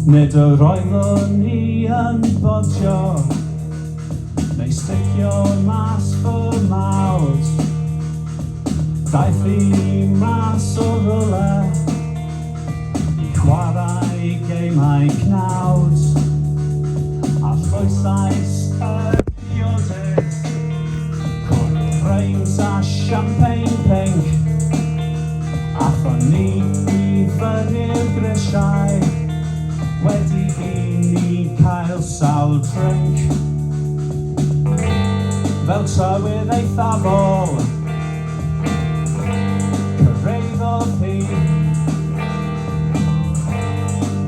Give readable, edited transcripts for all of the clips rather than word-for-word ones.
Nid yr oeddwn ni yn bodio, neu sticio mas fy mawd. Daeth fi mas o rwle i chwarae geimau cnawd, a llwysais y diodydd, cwrdd frames a champagne pink, a thon ni i fyny'r grisiau, wedi i ni cael sawl drink. Fel tywydd eithafol, cyrraeddodd hi,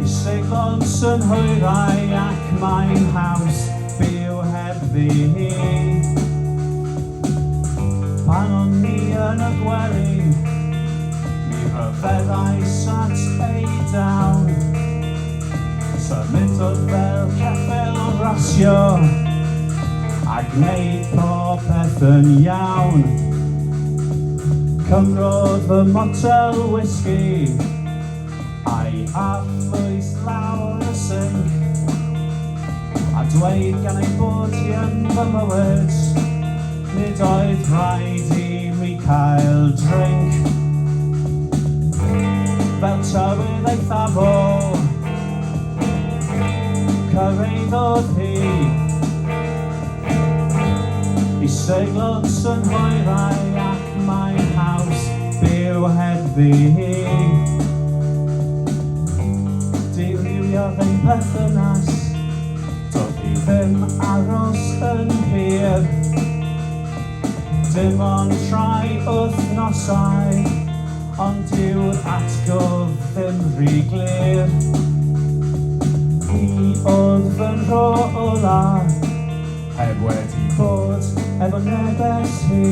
i seglon sy'n hwyrau ac mae'n haws byw hebddi hi. Pan o'n ni yn y gwely, mi rhyfeddais at ei dawn, symudodd fel ceffyl rasio, a gwneud popeth yn iawn. Cymrodd fy motel whisky, a'i arllwys lawr y sink, a dweud gan ei bod hi yn fy mywyd, nid oedd rhaid i mi cael drink. Fel tywydd eithafol, cyrraeddodd hi, i seglon sy'n hwyrau ac mae'n haws byw hebddi hi. Dirywiodd ein perthynas, doedd hi ddim aros yn hir, dim ond rhai wythnosau, ond yw'r atgof ddim rhy glir. Hi oedd fy nhro ola, heb wedi bod efo nebes hi.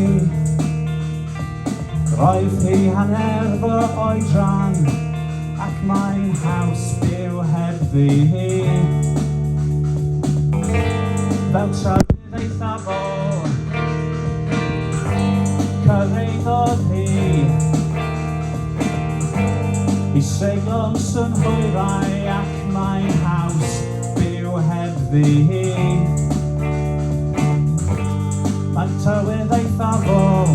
Roedd hi hanner fy oedran, ac mae'n haws byw hebddi hi. Fel tywydd eithafol, cyrraeddodd hi, i seglon sy'n hwyrau ac mae'n haws byw hebddi hi. Mae'n tywydd eithafol,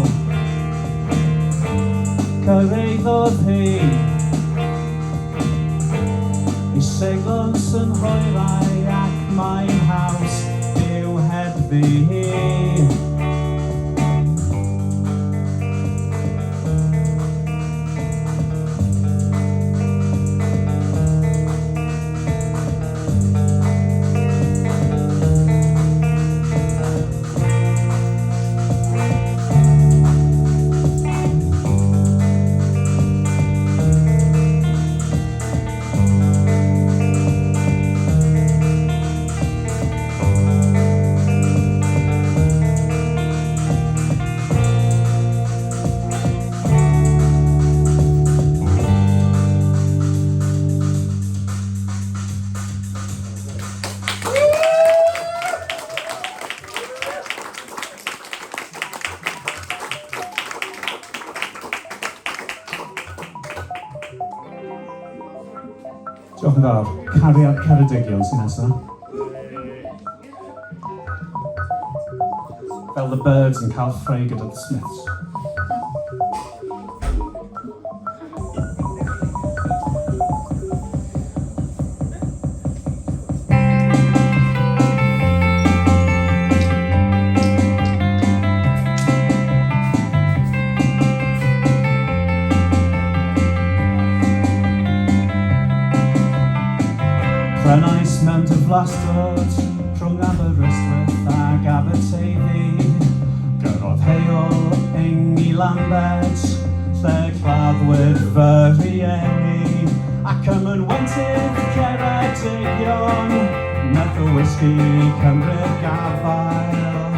cyrraeddodd hi, i seglon sy'n hwyrau ac mae'n haws byw hebddi hi. Diolch yn fawr. Cariad Ceredigion sy'n nesaf. Fel the Birds yn cael ffreu gyda the Smiths. Prenais mewn diflastod rhwng Aberystwyth ag Aberteifi. Gyrrodd heol eng i Llanbedr, lle claddwyd fy rhieni. Ac ym mynwentydd Ceredigion, nath y whisky cymryd gafael.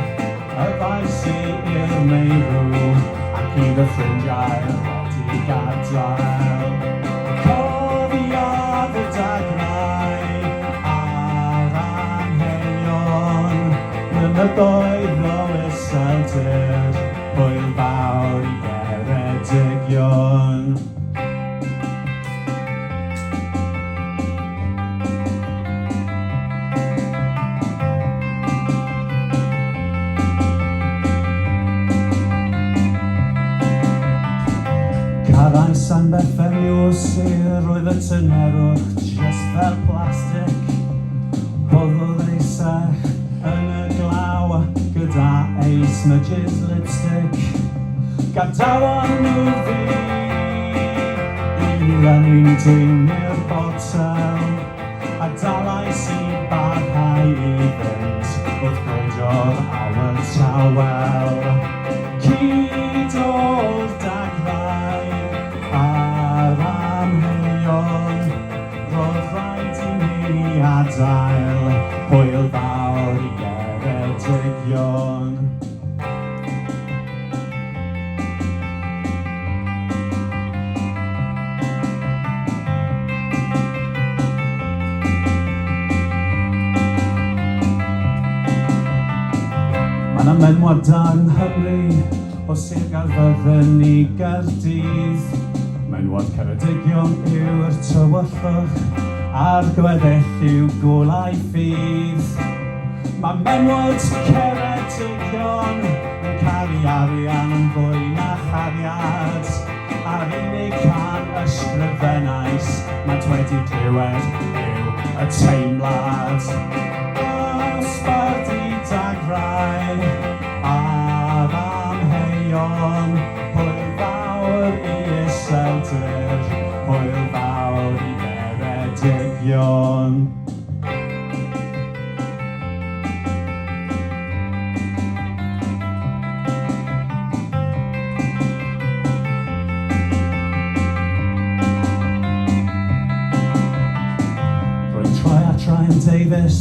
Y faes i'r meirw ac i fy ffrindiau wedi gadael. Cofiodd y dagrau mynyddoedd o iseldir, hwyl fawr i Ceredigion. San Penwythnos roedd y tynerwch just fel plastic. Boddodd ei sech yn y glaw gyda ei smudges lipstick. Gadawon nhw fi i running dyn i'r botel, a dalais I barhau I fynd wrth gwydio'r awr tawel. Cyd o'r dagrau a'r amheuon, roedd rhaid I ni adael hwyl fawr I Geredigion. Mae 'na menywod yng Nghymru o Sir Gaerfyrddin I Gaerdydd. Menywod Ceredigion yw'r tywyllwch a'r gweddill yw golau ffydd. Mae menywod Ceredigion yn caru arian yn fwy na chariad, a'r unig can ysgrifennais maent wedi clywed yw y teimlad. Ysbardi dagrau a'r amheuon, hwyl fawr I Iseldir, hwyl fawr I Geredigion. Ryan Davies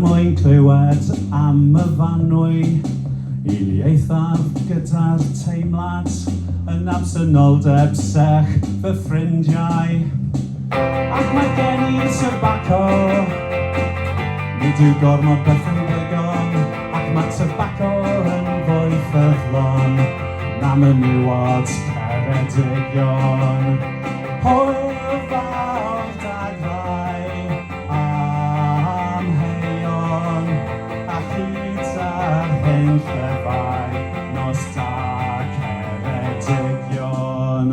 mwyn clywed am y fanwy, Iliaethaf gyda'r teimlad yn absynoldeb sech fy ffrindiau. Ac mae gen I tobacco, nid yw gormod beth yn bligon, ac mae tobacco yn fwy ffyddlon na menywod Ceredigion. Hwyl fawr dagrau amheuon, a chyd ar hyn llefau nos da Ceredigion.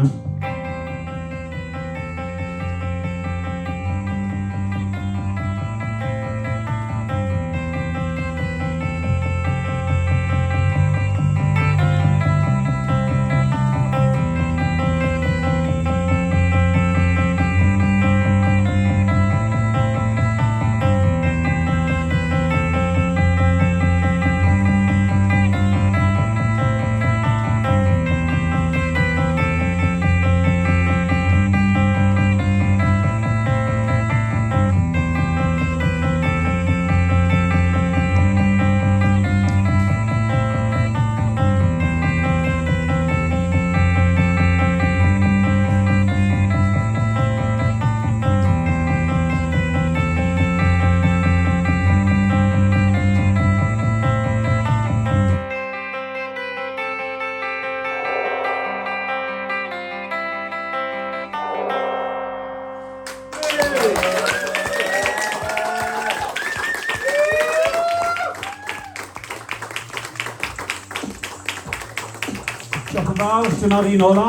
Diolch yn fawr, dyna'r un ola.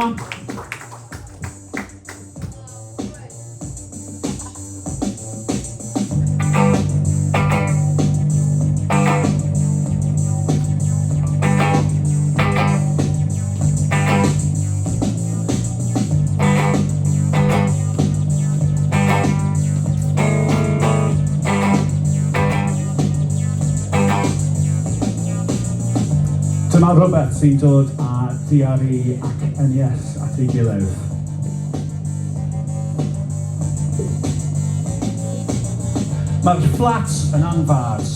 Dyma rhywbeth sy'n dod â diaru ac enies at ei gilydd. Mae'r fflat yn anfad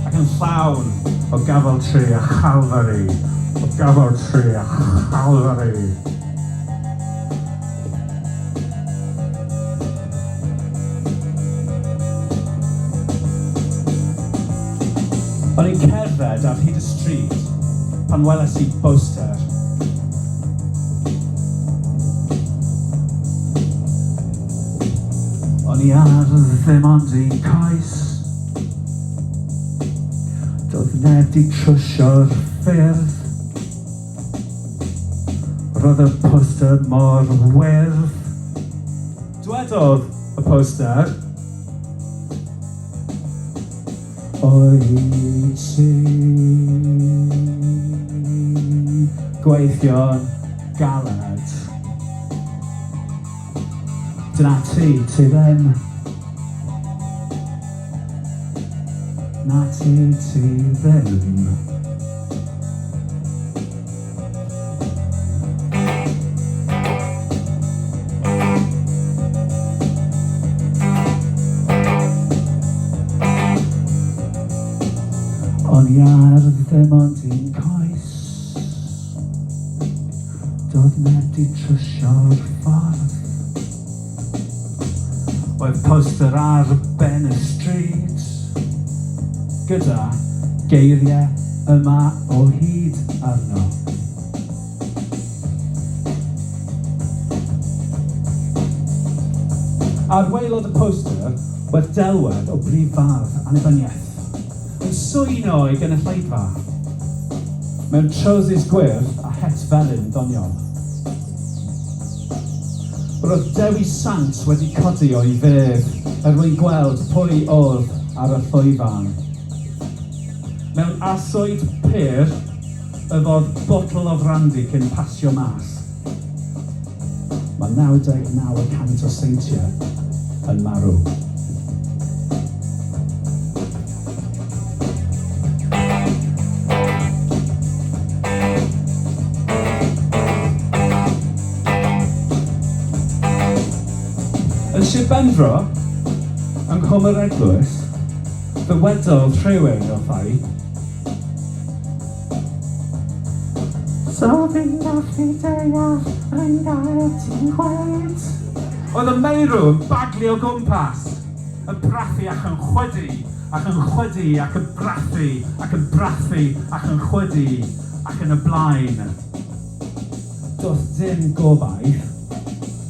ac yn llawn o gafal tri a chalfari, o gafal tri a chalfari. O'n i'n cerdded ar hyd y stryd pan weles I poster. O'n I ar ddim ond un coes. Doedd neb di trwsio'r ffyrdd. Roedd y poster mor wyrdd. Dywedodd y poster, o'i ti gweithio'n galed. Dyna ti ddim. Na ti ddim. O'n i ar ddim ond un coes. Doedd neb di trysio'r ffordd. Oedd poster ar ben y stryd, gyda geiriau yma o hyd arno. Ar waelod y poster, oedd delwedd o brif fardd annibyniaeth yn swyno ei gynulleidfa mewn trousers gwyrdd a het felyn doniol. Roedd Dewi Sant wedi codi o'i fedd er mwyn gweld pwy oedd ar y llwyfan. Mewn arswyd pyr, yfodd botl o frandy cyn pasio mas. Mae 99% o seintiau yn marw. Yn Llanbedr, yng Nghwm yr Eglwys, dywedodd rhywun wrthai, so fi'n gallu deall rhain gael ti'n chwed. Oedd y meirw yn baglu o gwmpas, yn brathu ac yn chwydu, ac yn chwydu ac yn brathu, ac yn brathu ac yn chwydu, ac yn y blaen. Doedd dim gobaith.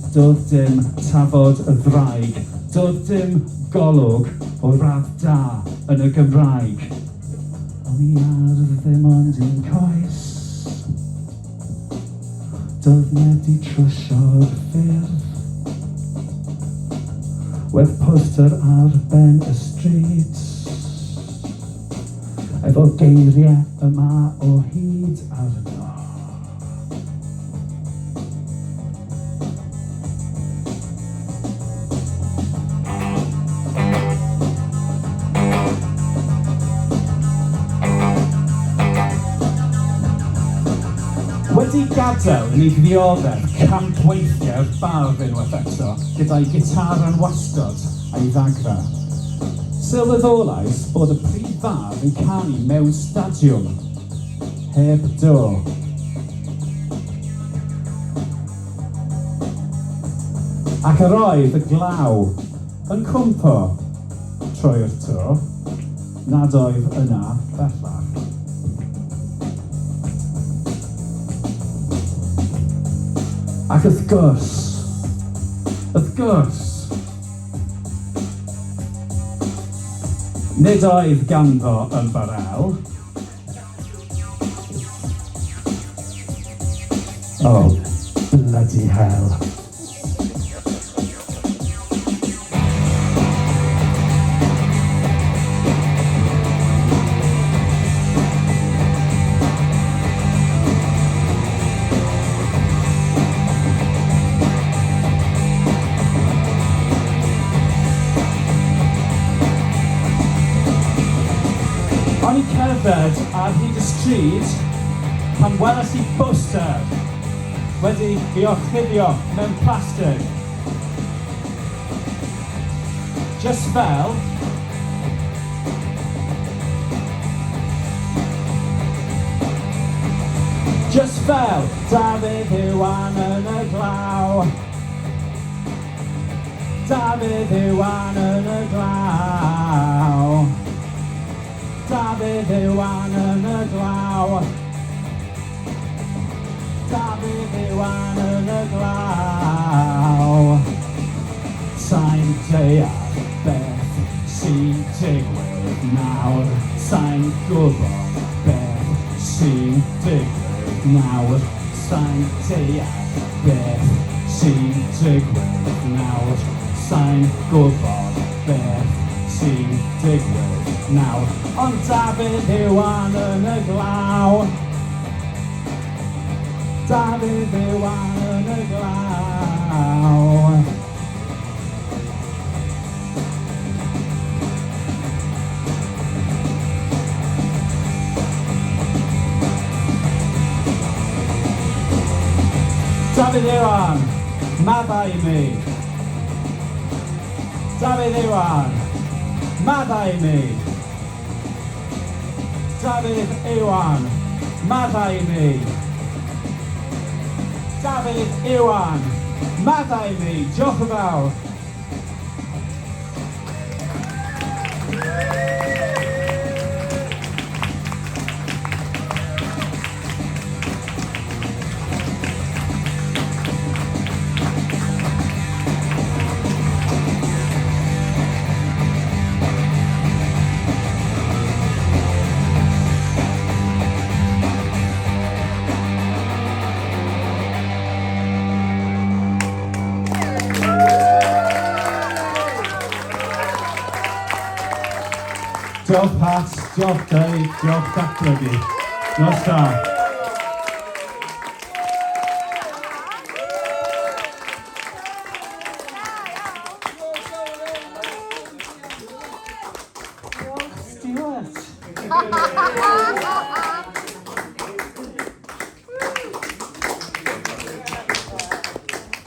Doedd dim tafod y ddraig, doedd dim golwg o radd da yn y Gymraeg. O'n i ar ddim ond un coes. Doedd neb di trwsio'r ffyrdd. Wedd poster ar ben y stryd, efo geiriau yma o hyd arno. Wedi gadael yn ei ddioddef camp weithiau'r bar Penwythnos eto, gyda'i gitar yn wastod a'i ddagra. Sylweddolais bod y prif bar yn canu mewn stadiwm, heb do. Ac yr oedd y glaw yn cwmpo trwy'r to, nad oedd yna bellach. Ac wrth gwrs, nid oedd ganddo yn barel. Oh, bloody hell. O'n i cerdded ar hyd y stryd pan weles i poster wedi ei orchuddio mewn plastig. Just fel Dafydd Iwan yn y glaw. Dafydd Iwan yn y glaw. Dafydd Iwan yn y glaw. Dafydd Iwan yn y glaw. Sa'n deall beth sy'n digwydd nawr. Sa'n gwybod beth sy'n digwydd nawr. Sa'n deall beth sy'n digwydd nawr. Sa'n gwybod beth sy'n digwydd nawr. Ond Dafydd Iwan yn y glaw. Dafydd Iwan yn y glaw. Dafydd Iwan, maddau mi. Dafydd Iwan, maddau mi. Dafydd Iwan, maddau mi. Dafydd Iwan, maddau mi. Diolch yn fawr. Diolch Pat, diolch Dave, diolch Datblygu. Nos da.